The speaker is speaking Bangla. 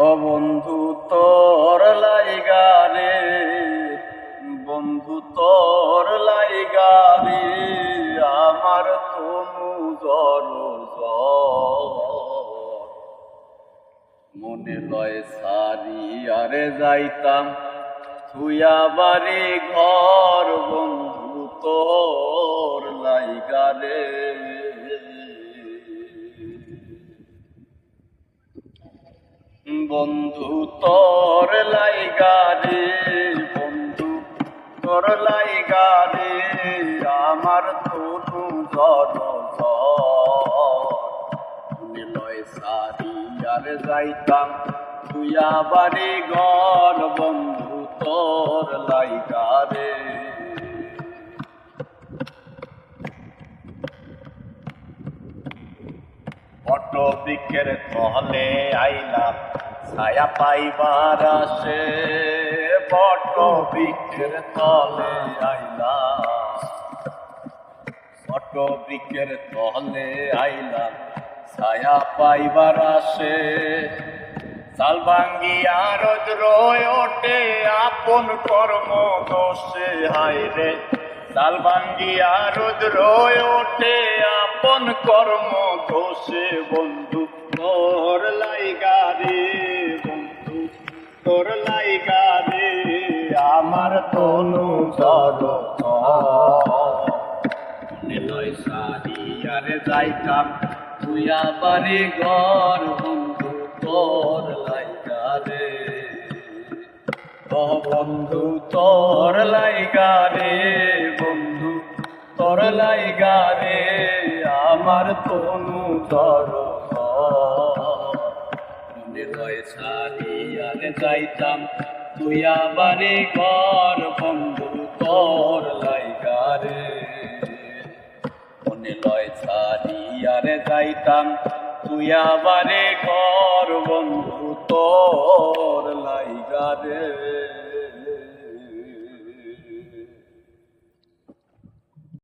ও বন্ধু তোর লাইগা রে, বন্ধু তোর লাইগা রে, আমার তনু জ্বর মনে লয় সারি আরে যাইতাম থুয়া বাড়ি ঘর, বন্ধু তোর লাইগা রে। বন্ধু তোর লাইগা রে, বন্ধু তোর লাইগা রে, আমার তনু জ্বর লয় সারি আর যাইতাম তুইয়া বাড়ি ঘর, বন্ধু তোর লাইগা রে। বট বৃক্ষের তলে আইলাম ছায়া পাইবার আসে, বট বৃক্ষের তলে আইলাম, বট বৃক্ষের তলে আইলাম ছায়া পাইবার আসে। চাল ভাঙ্গিয়া রোজ রয় ওঠে আপন কর্ম দোষে, হায় রে চাল ভাঙ্গিয়া রোজ রয় ওঠে আপন কর্ম দোষে, বন্ধু তোর লাইগা রে, বন্ধু তোর লাইগা রে, আমার তনু জ্বর লয় সারি আরে যাইতাম তুইয়া বাড়ি ঘর, বন্ধু তোর লাইগা রে। ও বন্ধু তোর লাইগা রে, বন্ধু তোর লাইগা রে, আমার তনু জ্বর লয় সারি আরে যাইতাম তুইয়া বাড়ি ঘর, বন্ধু তোর লাইগা রে। মনে লয় সারি আরে যাইতাম তুইয়া বাড়ি ঘর, বন্ধু তোর লাইগা রে।